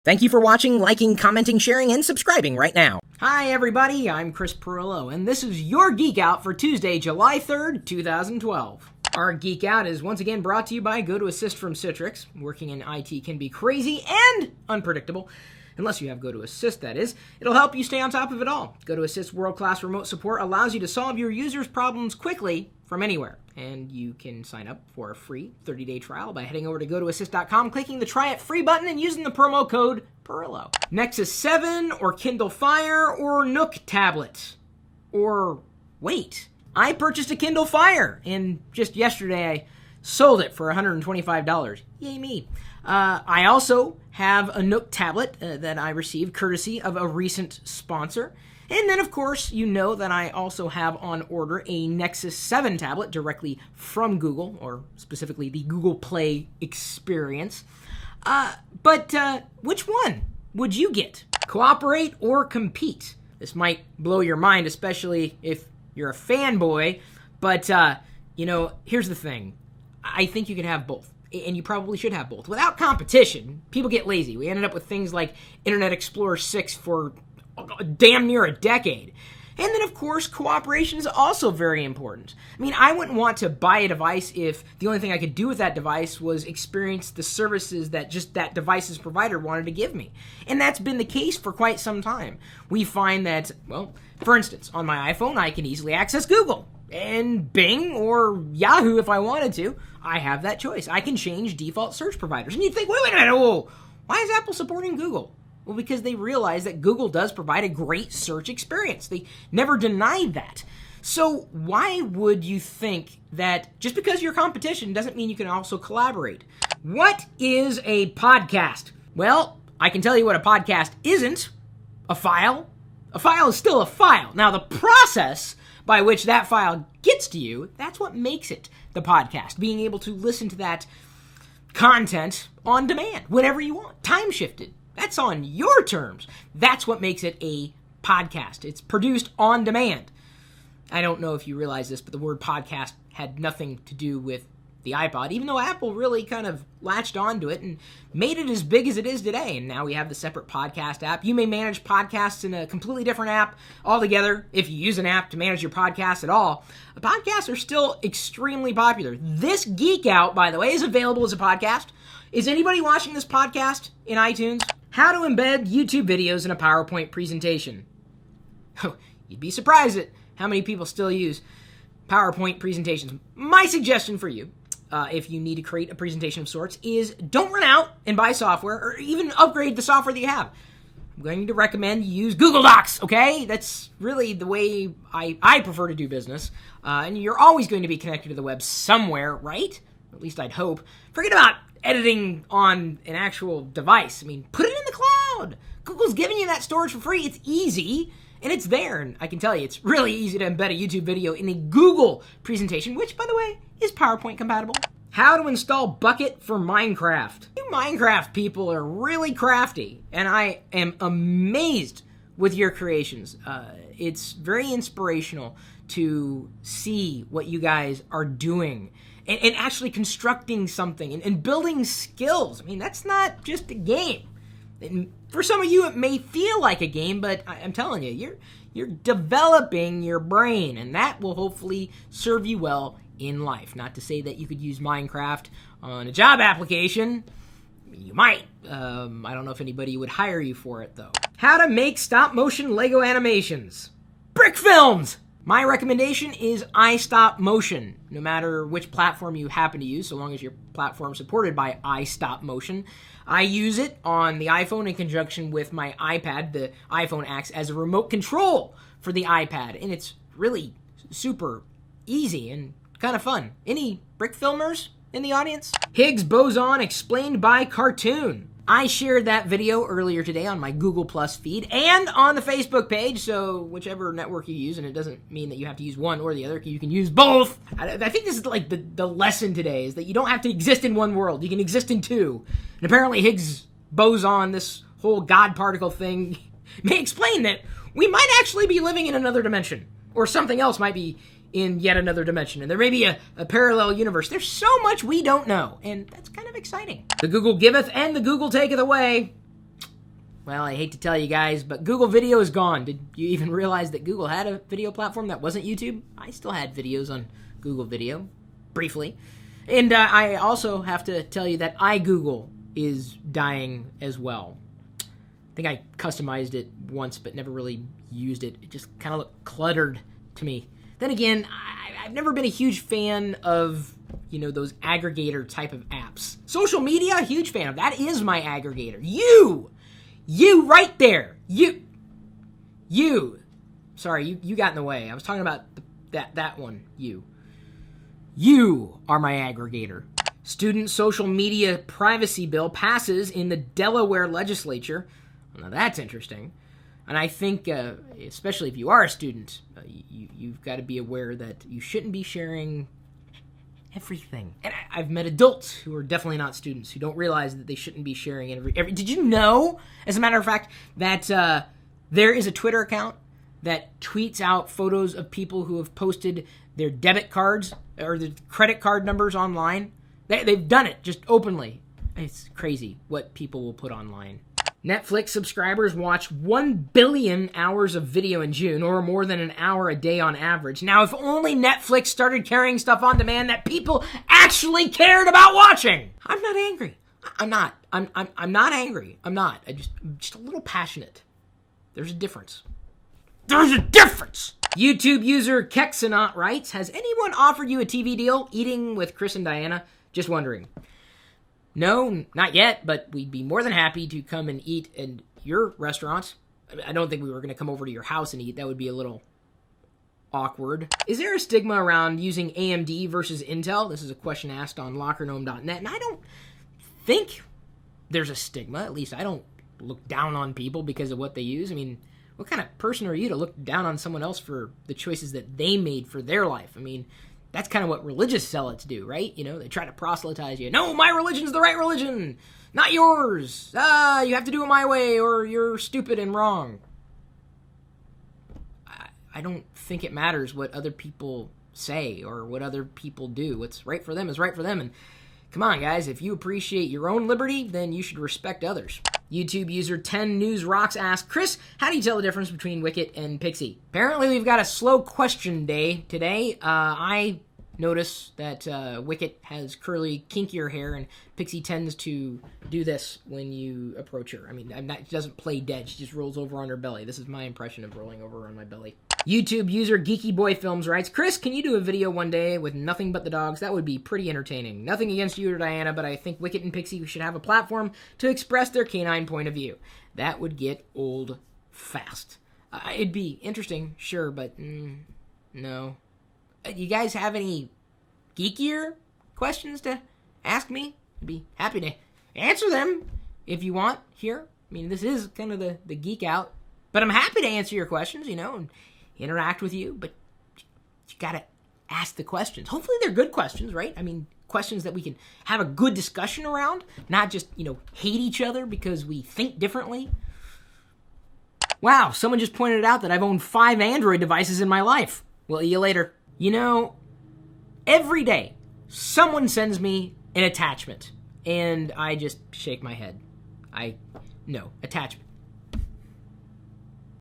Thank you for watching, liking, commenting, sharing, and subscribing right now. Hi everybody, I'm Chris Pirillo, and this is your Geek Out for Tuesday, July 3rd, 2012. Our Geek Out is once again brought to you by GoToAssist from Citrix. Working in IT can be crazy and unpredictable. Unless you have GoToAssist, that is. It'll help you stay on top of it all. GoToAssist's world-class remote support allows you to solve your users' problems quickly from anywhere. And you can sign up for a free 30-day trial by heading over to GoToAssist.com, clicking the Try It Free button, and using the promo code Pirillo. Nexus 7, or Kindle Fire, or Nook tablet. Or, wait, I purchased a Kindle Fire, and just yesterday I sold it for $125. Yay me. I also have a Nook tablet that I received courtesy of a recent sponsor. And then, of course, you know that I also have on order a Nexus 7 tablet directly from Google, or specifically the Google Play experience. But which one would you get? Cooperate or compete? This might blow your mind, especially if you're a fanboy. But, here's the thing. I think you can have both. And you probably should have both. Without competition, people get lazy. We ended up with things like Internet Explorer 6 for damn near a decade. And then, of course, cooperation is also very important. I mean, I wouldn't want to buy a device if the only thing I could do with that device was experience the services that just that device's provider wanted to give me. And that's been the case for quite some time. We find that, well, for instance, on my iPhone, I can easily access Google. And Bing or Yahoo if I wanted to. I have that choice. I can change default search providers. And you'd think, wait a minute, whoa, why is Apple supporting Google? Well, because they realize that Google does provide a great search experience. They never denied that. So why would you think that just because you're competition doesn't mean you can also collaborate? What is a podcast? Well, I can tell you what a podcast isn't. A file. A file is still a file. Now, the process by which that file gets to you, that's what makes it the podcast. Being able to listen to that content on demand, whenever you want, time shifted. That's on your terms. That's what makes it a podcast. It's produced on demand. I don't know if you realize this, but the word podcast had nothing to do with the iPod, even though Apple really kind of latched onto it and made it as big as it is today. And now we have the separate podcast app. You may manage podcasts in a completely different app altogether if you use an app to manage your podcasts at all. Podcasts are still extremely popular. This Geek Out, by the way, is available as a podcast. Is anybody watching this podcast in iTunes? How to embed YouTube videos in a PowerPoint presentation. Oh, you'd be surprised at how many people still use PowerPoint presentations. My suggestion for you, if you need to create a presentation of sorts, is don't run out and buy software or even upgrade the software that you have. I'm going to recommend you use Google Docs, okay? That's really the way I prefer to do business. And you're always going to be connected to the web somewhere, right? At least I'd hope. Forget about editing on an actual device. I mean, put it in the cloud. Google's giving you that storage for free. It's easy, and it's there. And I can tell you, it's really easy to embed a YouTube video in a Google presentation, which, by the way, is PowerPoint compatible. How to install Bukkit for Minecraft. You Minecraft people are really crafty, and I am amazed with your creations. It's very inspirational to see what you guys are doing and actually constructing something and building skills. I mean, that's not just a game. And for some of you, it may feel like a game, but I'm telling you, you're developing your brain, and that will hopefully serve you well in life. Not to say that you could use Minecraft on a job application. You might. I don't know if anybody would hire you for it, though. How to make stop-motion Lego animations. Brick films! My recommendation is iStopMotion, no matter which platform you happen to use, so long as your platform is supported by iStopMotion. I use it on the iPhone in conjunction with my iPad. The iPhone acts as a remote control for the iPad, and it's really super easy and kind of fun. Any brick filmers in the audience? Higgs Boson explained by cartoon. I shared that video earlier today on my Google Plus feed and on the Facebook page, so whichever network you use, and it doesn't mean that you have to use one or the other, you can use both. I think this is like the lesson today, is that you don't have to exist in one world, you can exist in two. And apparently Higgs Boson, this whole God particle thing, may explain that we might actually be living in another dimension, or something else might be in yet another dimension, and there may be a parallel universe. There's so much we don't know, and that's kind of exciting. The Google Giveth and the Google Taketh Away. Well, I hate to tell you guys, but Google Video is gone. Did you even realize that Google had a video platform that wasn't YouTube? I still had videos on Google Video, briefly. And I also have to tell you that iGoogle is dying as well. I think I customized it once, but never really used it. It just kind of looked cluttered to me. Then again, I've never been a huge fan of, those aggregator type of apps. Social media, huge fan of. That is my aggregator. You right there. You. Sorry, you got in the way. I was talking about that one. You are my aggregator. Student social media privacy bill passes in the Delaware legislature. Well, now that's interesting. And I think, especially if you are a student, you've got to be aware that you shouldn't be sharing everything. And I've met adults who are definitely not students who don't realize that they shouldn't be sharing every. Did you know, as a matter of fact, that there is a Twitter account that tweets out photos of people who have posted their debit cards or the credit card numbers online? They've done it just openly. It's crazy what people will put online. Netflix subscribers watched 1 billion hours of video in June, or more than an hour a day on average. Now, if only Netflix started carrying stuff on demand that people actually cared about watching. I'm not angry. I'm not angry. I'm just a little passionate. There's a difference. There's a difference! YouTube user keksinnot writes, has anyone offered you a TV deal? Eating with Chris and Diana? Just wondering. No, not yet, but we'd be more than happy to come and eat in your restaurant. I don't think we were going to come over to your house and eat. That would be a little awkward. Is there a stigma around using AMD versus Intel? This is a question asked on lockergnome.net, and I don't think there's a stigma. At least I don't look down on people because of what they use. I mean, what kind of person are you to look down on someone else for the choices that they made for their life? I mean, that's kind of what religious zealots do, right? They try to proselytize you. No, my religion's the right religion, not yours. You have to do it my way or you're stupid and wrong. I don't think it matters what other people say or what other people do. What's right for them is right for them. And come on, guys, if you appreciate your own liberty, then you should respect others. YouTube user 10 News Rocks asked, Chris, how do you tell the difference between Wicket and Pixie? Apparently, we've got a slow question day today. I notice that Wicket has curly, kinkier hair, and Pixie tends to do this when you approach her. I mean, she doesn't play dead. She just rolls over on her belly. This is my impression of rolling over on my belly. YouTube user geekboyfilms writes, Chris, can you do a video one day with nothing but the dogs? That would be pretty entertaining. Nothing against you or Diana, but I think Wicket and Pixie should have a platform to express their canine point of view. That would get old fast. It'd be interesting, sure, but no. You guys have any geekier questions to ask me? I'd be happy to answer them if you want here. I mean, this is kind of the geek out, but I'm happy to answer your questions, and interact with you, but you gotta ask the questions. Hopefully they're good questions, right? I mean, questions that we can have a good discussion around, not just, hate each other because we think differently. Wow, someone just pointed out that I've owned 5 Android devices in my life. Well, see you later. Every day, someone sends me an attachment, and I just shake my head. No, attachment.